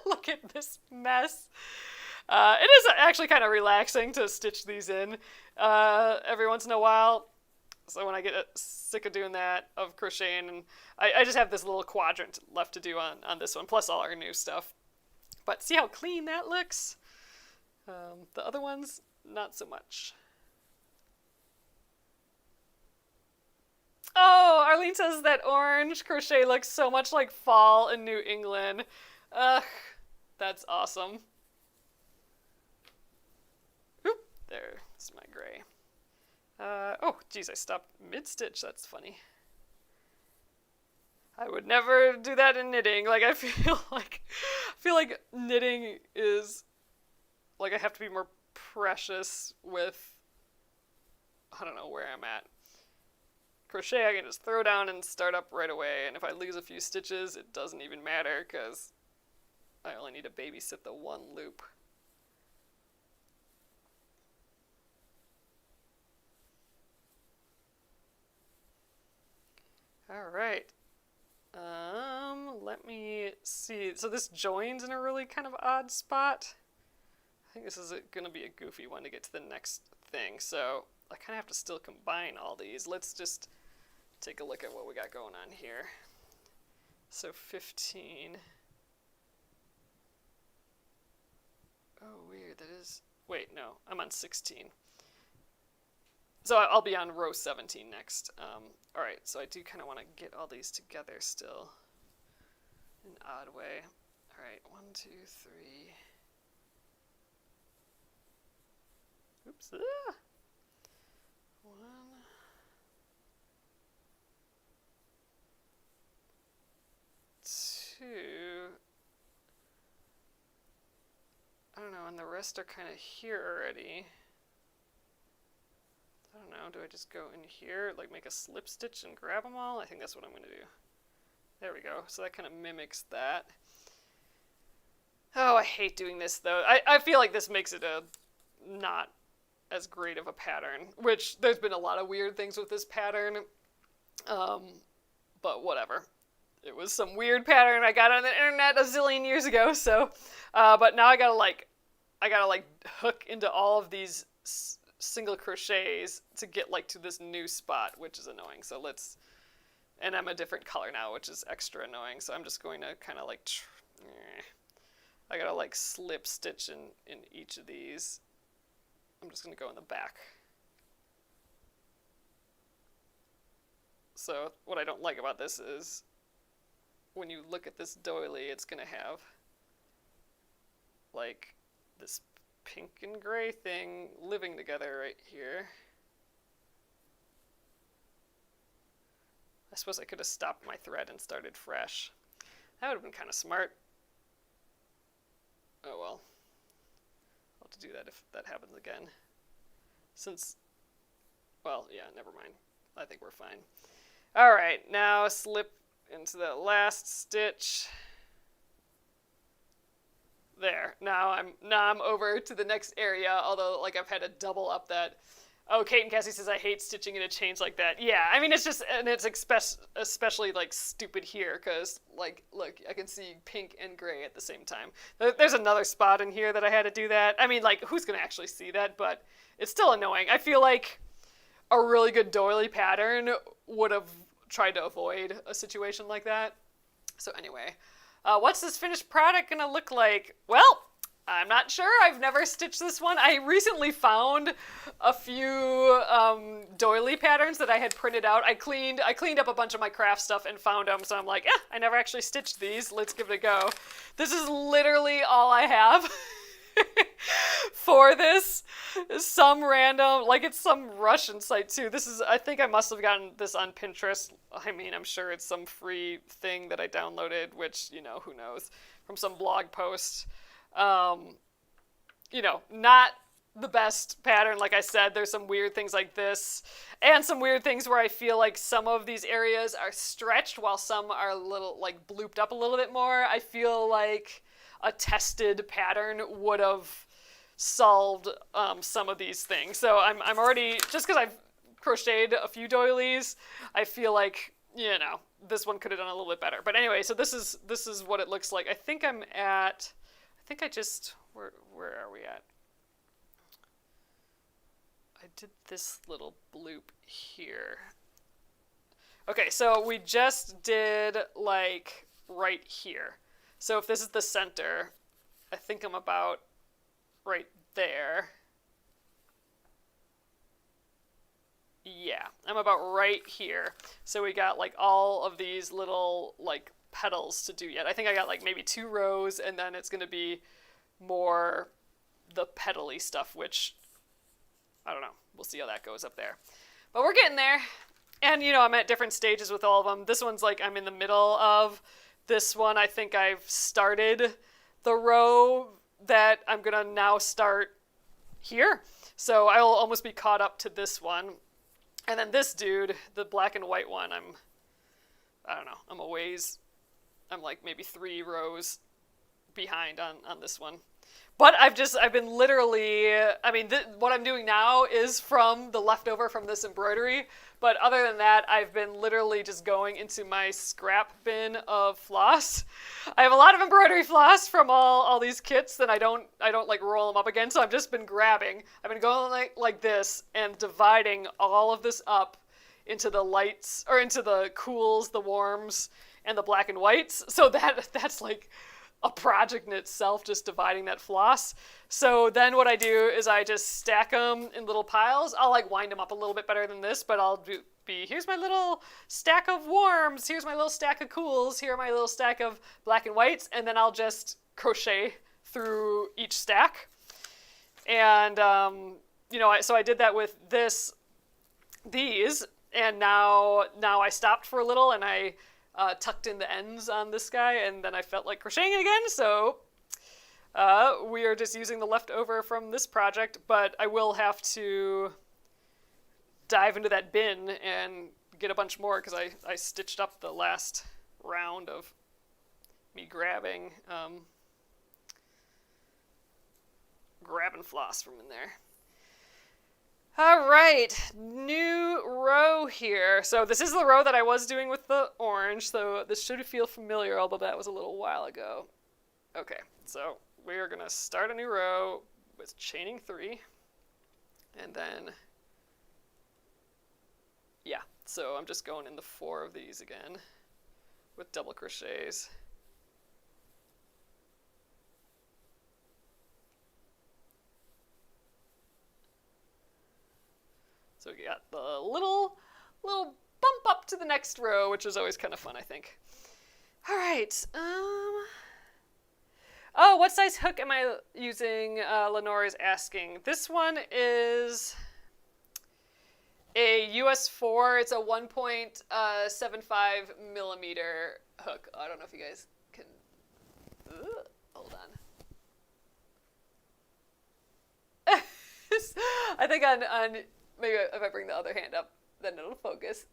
Look at this mess. It is actually kind of relaxing to stitch these in every once in a while. So when I get sick of doing that, of crocheting, and I just have this little quadrant left to do on this one, plus all our new stuff. But see how clean that looks? The other ones, not so much. Oh, Arlene says that orange crochet looks so much like fall in New England. Ugh, that's awesome. There, this is my gray. Oh, geez, I stopped mid-stitch. That's funny. I would never do that in knitting. Like, I feel like knitting is, like, I have to be more precious with, I don't know where I'm at. Crochet, I can just throw down and start up right away, and if I lose a few stitches, it doesn't even matter, because I only need to babysit the one loop. Alright. Let me see. So this joins in a really kind of odd spot. I think this is going to be a goofy one to get to the next thing, so I kind of have to still combine all these. Let's just take a look at what we got going on here. So 15. Oh, weird. That is... Wait, no. I'm on 16. So I'll be on row 17 next. Alright, so I do kind of want to get all these together still. In an odd way. Alright, 1, 2, 3. Oops. Ah! 1. 2. I don't know, and the rest are kind of here already. I don't know, do I just go in here, like make a slip stitch and grab them all? I think that's what I'm going to do. There we go. So that kind of mimics that. Oh, I hate doing this, though. I feel like this makes it a not as great of a pattern, which there's been a lot of weird things with this pattern. But whatever. It was some weird pattern I got on the internet a zillion years ago, so... but now I gotta hook into all of these single crochets to get, like, to this new spot, which is annoying. So let's... And I'm a different color now, which is extra annoying, so I'm just going to kind of, like... I gotta, like, slip stitch in each of these. I'm just going to go in the back. So what I don't like about this is when you look at this doily, it's going to have like this pink and gray thing living together right here. I suppose I could have stopped my thread and started fresh. That would have been kind of smart. Oh well. I'll have to do that if that happens again. Since, well, yeah, never mind. I think we're fine. Alright, now slip into the last stitch. There. Now I'm over to the next area, although, like, I've had to double up that. Oh, Kate and Cassie says I hate stitching in a chains like that. Yeah, I mean, it's just, and it's especially, like, stupid here, because, like, look, I can see pink and gray at the same time. There's another spot in here that I had to do that. I mean, like, who's going to actually see that? But it's still annoying. I feel like a really good doily pattern would have tried to avoid a situation like that. So anyway, what's this finished product going to look like? Well, I'm not sure. I've never stitched this one. I recently found a few doily patterns that I had printed out. I cleaned up a bunch of my craft stuff and found them, so I'm like, I never actually stitched these. Let's give it a go. This is literally all I have for this. Some random, like, it's some Russian site too. This is, I think I must have gotten this on Pinterest. I mean, I'm sure it's some free thing that I downloaded, which, you know, who knows, from some blog post. You know, not the best pattern. Like I said, there's some weird things like this, and some weird things where I feel like some of these areas are stretched while some are a little, like, blooped up a little bit more. I feel like a tested pattern would have solved some of these things. So I'm already, just because I've crocheted a few doilies, I feel like, you know, this one could have done a little bit better. But anyway, so this is what it looks like. I think I'm at, where are we at? I did this little bloop here. Okay, so we just did, like, right here. So if this is the center, I think I'm about right there. Yeah, I'm about right here. So we got, like, all of these little, like, petals to do yet. I think I got, like, maybe 2 rows, and then it's going to be more the petally stuff, which I don't know. We'll see how that goes up there. But we're getting there. And, you know, I'm at different stages with all of them. This one's like I'm in the middle of. This one, I think I've started the row that I'm going to now start here. So I'll almost be caught up to this one. And then this dude, the black and white one, I don't know, I'm a ways, I'm like maybe 3 rows behind on this one. But I've been literally, I mean, what I'm doing now is from the leftover from this embroidery. But other than that, I've been literally just going into my scrap bin of floss. I have a lot of embroidery floss from all these kits, and I don't like roll them up again. So I've just been grabbing. I've been going like this and dividing all of this up into the lights, or into the cools, the warms, and the black and whites. So that's like a project in itself, just dividing that floss. So then what I do is I just stack them in little piles. I'll like wind them up a little bit better than this, but I'll here's my little stack of warms, here's my little stack of cools, here are my little stack of black and whites, and then I'll just crochet through each stack. And you know, so I did that with these, and now I stopped for a little, and I tucked in the ends on this guy, and then I felt like crocheting it again, so we are just using the leftover from this project, but I will have to dive into that bin and get a bunch more, because I stitched up the last round of me grabbing floss from in there. All right, new row here. So this is the row that I was doing with the orange, so this should feel familiar, although that was a little while ago. Okay, so we are going to start a new row with chaining 3, and then, yeah, so I'm just going in the 4 of these again with double crochets. So we got the little bump up to the next row, which is always kind of fun, I think. All right. Oh, what size hook am I using? Lenore is asking. This one is a US 4. It's a 1.75 millimeter hook. I don't know if you guys can. Hold on. I think on maybe if I bring the other hand up, then it'll focus.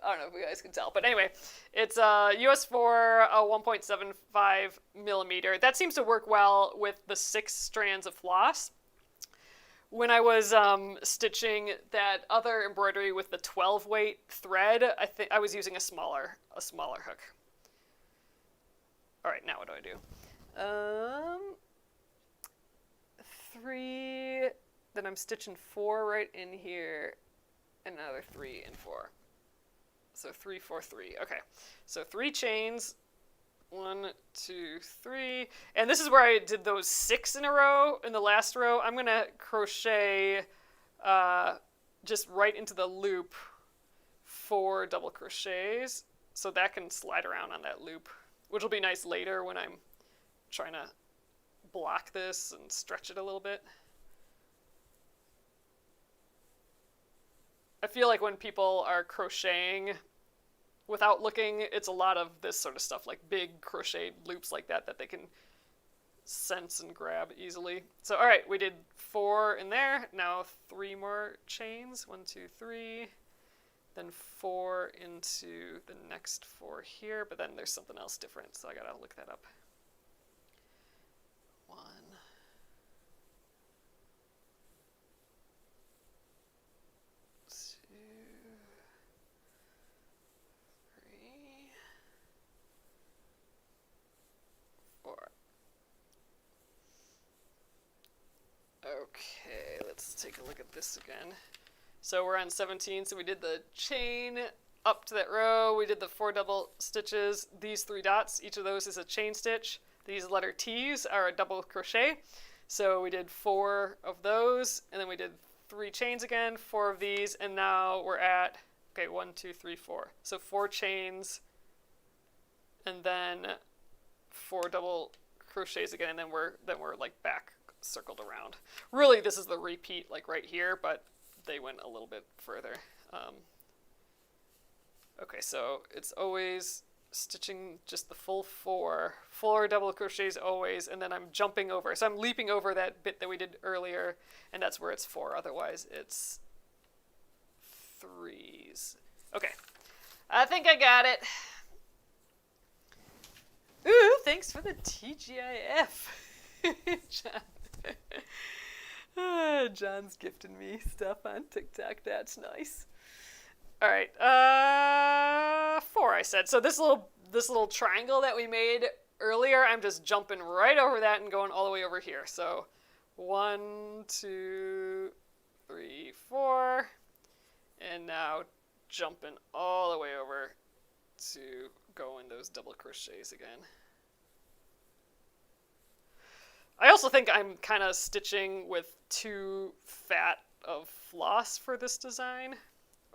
I don't know if you guys can tell, but anyway, it's a US 4, a 1.75 millimeter. That seems to work well with the 6 strands of floss. When I was stitching that other embroidery with the 12 weight thread, I think I was using a smaller hook. All right, now what do I do? 3. Then I'm stitching 4 right in here, and another 3 and 4. So 3, 4, 3. Okay, so 3 chains. 1, 2, 3. And this is where I did those 6 in a row. In the last row, I'm going to crochet just right into the loop 4 double crochets. So that can slide around on that loop, which will be nice later when I'm trying to block this and stretch it a little bit. I feel like when people are crocheting without looking, it's a lot of this sort of stuff, like big crocheted loops like that they can sense and grab easily. So, all right, we did 4 in there. Now 3 more chains. 1, 2, 3. Then 4 into the next 4 here, but then there's something else different, so I gotta look that up. 1. 2. 3. 4. Okay, let's take a look at this again. So we're on 17, so we did the chain up to that row, we did the 4 double stitches, these 3 dots, each of those is a chain stitch. These letter T's are a double crochet. So we did 4 of those, and then we did 3 chains again, 4 of these, and now we're at, okay, 1, 2, 3, 4. So 4 chains, and then 4 double crochets again, and then we're like back circled around. Really, this is the repeat, like right here, but they went a little bit further. Okay, so it's always stitching just the full four double crochets always, and then I'm jumping over. So I'm leaping over that bit that we did earlier, and that's where it's 4. Otherwise, it's 3s. Okay, I think I got it. Ooh, thanks for the TGIF, John. John's gifting me stuff on TikTok. That's nice. All right, 4 I said. So this little triangle that we made earlier, I'm just jumping right over that and going all the way over here. So 1, 2, 3, 4, and now jumping all the way over to go in those double crochets again. I also think I'm kind of stitching with too fat of floss for this design.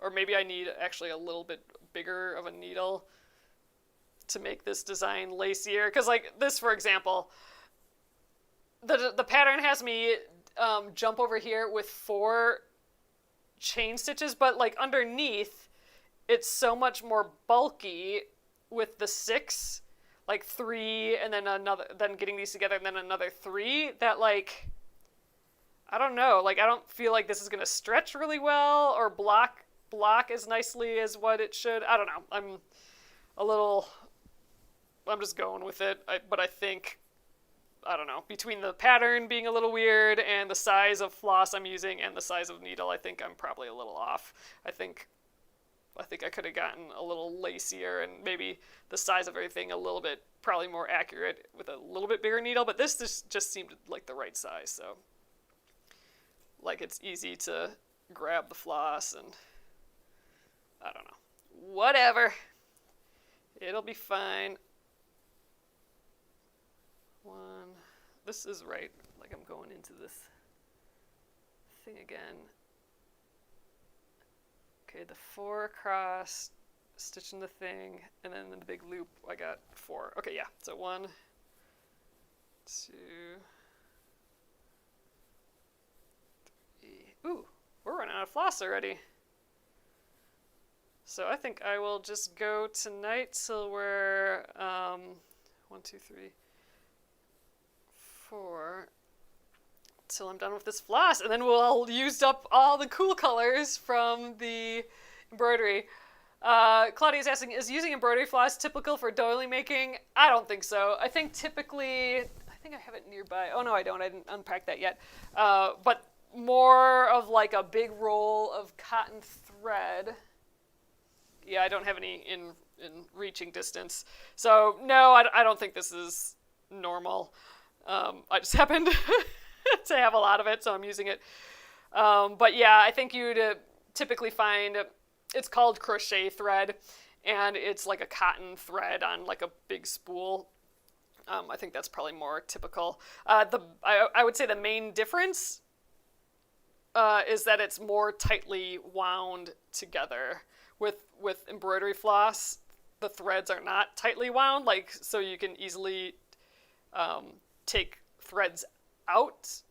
Or maybe I need actually a little bit bigger of a needle to make this design lacier. Because like this, for example, the pattern has me jump over here with 4 chain stitches, but like underneath, it's so much more bulky with the 6, like 3, and then then getting these together, and then another 3, that like, I don't know, like I don't feel like this is going to stretch really well or block as nicely as what it should. I don't know. I'm just going with it. But I think, I don't know, between the pattern being a little weird and the size of floss I'm using and the size of needle, I think I'm probably a little off. I think I could have gotten a little lacier and maybe the size of everything a little bit, probably more accurate with a little bit bigger needle, but this just seemed like the right size. So like it's easy to grab the floss and I don't know. Whatever. It'll be fine. 1. This is right. Like I'm going into this thing again. Okay, the 4 across, stitching the thing, and then in the big loop I got 4. Okay, yeah. So 1, 2. Ooh, we're running out of floss already. So I think I will just go tonight till we're 1, 2, 3, 4, till I'm done with this floss, and then we'll all used up all the cool colors from the embroidery. Claudia's asking, is using embroidery floss typical for doily making? I don't think so. I think typically, I think I have it nearby. Oh no, I don't. I didn't unpack that yet. But more of like a big roll of cotton thread. Yeah, I don't have any in reaching distance. So, no, I don't think this is normal. I just happened to have a lot of it, so I'm using it. But yeah, I think you'd typically find, it's called crochet thread, and it's like a cotton thread on like a big spool. I think that's probably more typical. I would say the main difference is that it's more tightly wound together. With embroidery floss, the threads are not tightly wound, like so you can easily take threads out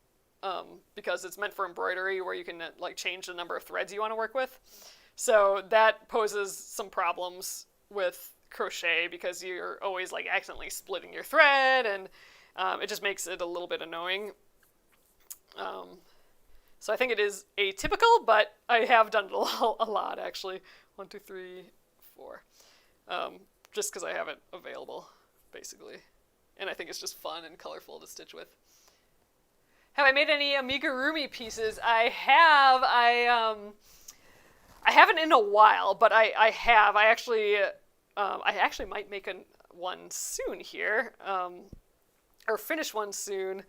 because it's meant for embroidery where you can like change the number of threads you want to work with. So that poses some problems with crochet because you're always like accidentally splitting your thread, and it just makes it a little bit annoying. So I think it is atypical, but I have done it a lot actually. 1, 2, 3, 4. Just because I have it available, basically. And I think it's just fun and colorful to stitch with. Have I made any amigurumi pieces? I have. I haven't in a while, but I have. I actually might make one soon here, or finish one soon.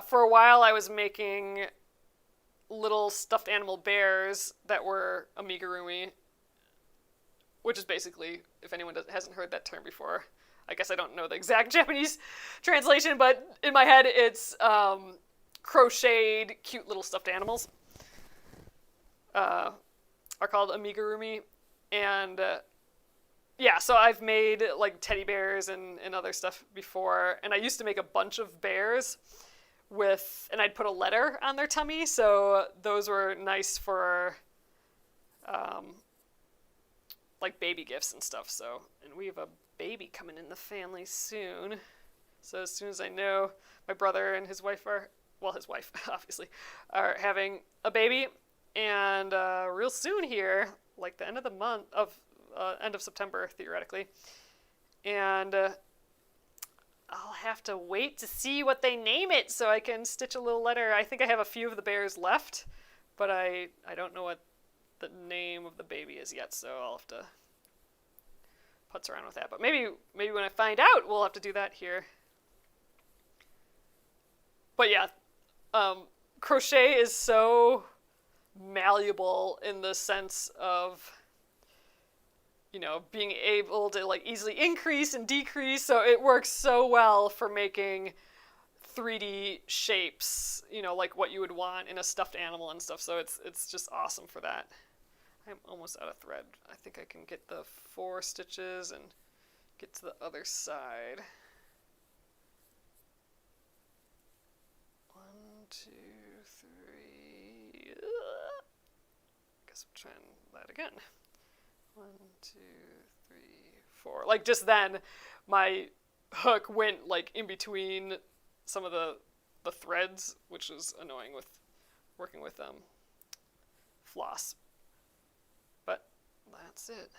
For a while, I was making little stuffed animal bears that were amigurumi, which is basically, if anyone hasn't heard that term before, I guess I don't know the exact Japanese translation, but in my head it's crocheted cute little stuffed animals are called amigurumi. And yeah, so I've made like teddy bears and other stuff before, and I used to make a bunch of bears, and I'd put a letter on their tummy, so those were nice for like baby gifts and stuff. So, and we have a baby coming in the family soon. So as soon as I know my brother and his wife his wife obviously, are having a baby, and real soon here, like the end of the month end of September theoretically, and I'll have to wait to see what they name it so I can stitch a little letter. I think I have a few of the bears left, but I don't know what the name of the baby is yet, so I'll have to putz around with that. But maybe when I find out, we'll have to do that here. But yeah, crochet is so malleable in the sense of, you know, being able to like easily increase and decrease. So it works so well for making 3D shapes, you know, like what you would want in a stuffed animal and stuff. So it's just awesome for that. I'm almost out of thread. I think I can get the 4 stitches and get to the other side. 1, 2, 3. Guess I'm trying that again. 1, 2, 3, 4. Like just then, my hook went like in between some of the threads, which is annoying with working with floss. But that's it.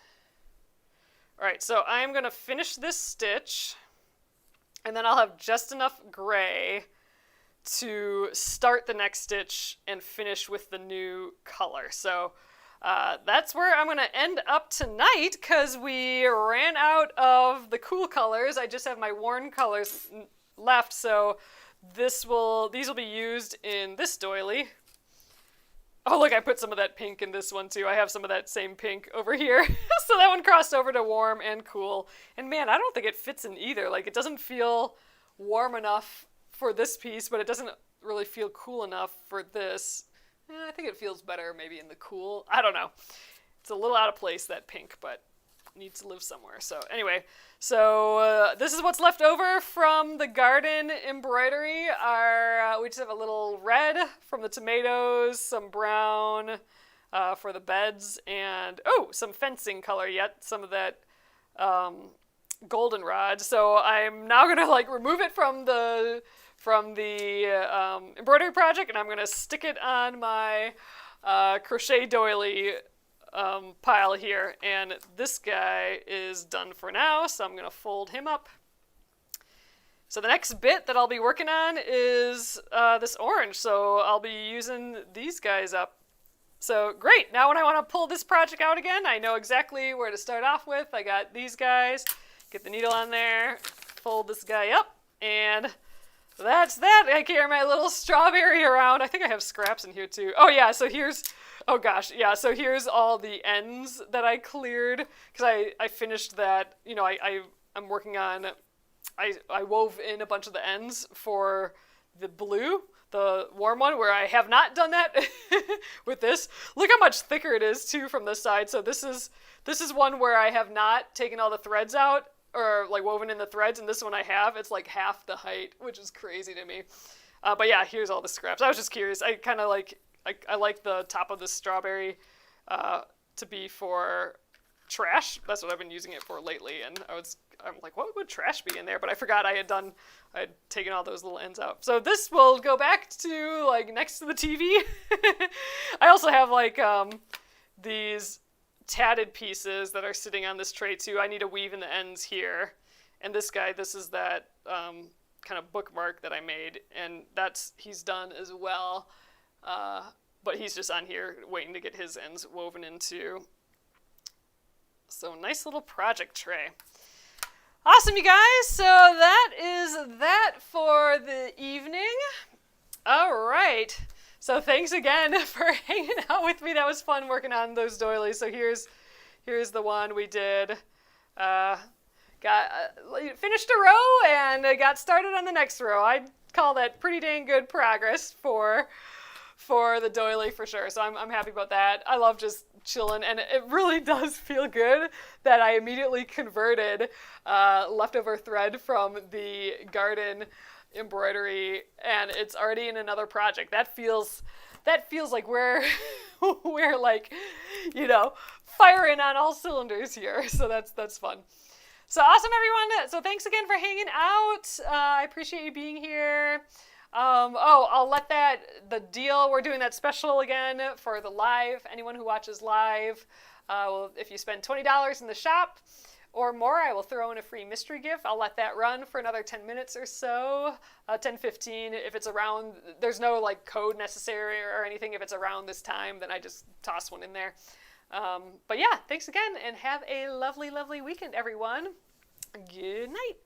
All right, so I'm gonna finish this stitch, and then I'll have just enough gray to start the next stitch and finish with the new color. So that's where I'm going to end up tonight, because we ran out of the cool colors. I just have my worn colors left, so these will be used in this doily. Oh, look, I put some of that pink in this one too. I have some of that same pink over here. So that one crossed over to warm and cool. And man, I don't think it fits in either. Like, it doesn't feel warm enough for this piece, but it doesn't really feel cool enough for this. I think it feels better maybe in the cool. I don't know. It's a little out of place, that pink, but needs to live somewhere. So anyway, this is what's left over from the garden embroidery. We just have a little red from the tomatoes, some brown for the beds, and some fencing color yet, some of that goldenrod. So I'm now going to like remove it from the embroidery project, and I'm going to stick it on my crochet doily pile here. And this guy is done for now, so I'm going to fold him up. So the next bit that I'll be working on is this orange, so I'll be using these guys up. So great, now when I want to pull this project out again, I know exactly where to start off with. I got these guys, get the needle on there, fold this guy up, and that's that. I carry my little strawberry around. I think I have scraps in here too. Oh yeah, so here's all the ends that I cleared, because I finished that, you know, I'm working on, I wove in a bunch of the ends for the blue, the warm one, where I have not done that with this. Look how much thicker it is too from this side. So this is one where I have not taken all the threads out, or like woven in the threads, and this one I have. It's like half the height, which is crazy to me. But yeah, here's all the scraps. I was just curious. I kind of like, I like the top of this strawberry to be for trash. That's what I've been using it for lately, and I'm like, what would trash be in there? But I forgot I had taken all those little ends out. So this will go back to like next to the TV. I also have like these tatted pieces that are sitting on this tray too. I need to weave in the ends here. And this guy, this is that kind of bookmark that I made, and he's done as well. But he's just on here waiting to get his ends woven into. So nice little project tray. Awesome, you guys. So that is that for the evening. All right. So thanks again for hanging out with me. That was fun working on those doilies. So here's the one we did. Finished a row and got started on the next row. I'd call that pretty dang good progress for the doily for sure. So I'm happy about that. I love just chilling, and it really does feel good that I immediately converted leftover thread from the garden embroidery, and it's already in another project. That feels like we're like, firing on all cylinders here. So that's fun. So awesome, everyone. So thanks again for hanging out. I appreciate you being here. I'll let the deal, we're doing that special again for the live. Anyone who watches live, if you spend $20 in the shop or more, I will throw in a free mystery gift. I'll let that run for another 10 minutes or so, 10, 15. If it's around, there's no like code necessary or anything. If it's around this time, then I just toss one in there. But yeah, thanks again, and have a lovely, lovely weekend, everyone. Good night.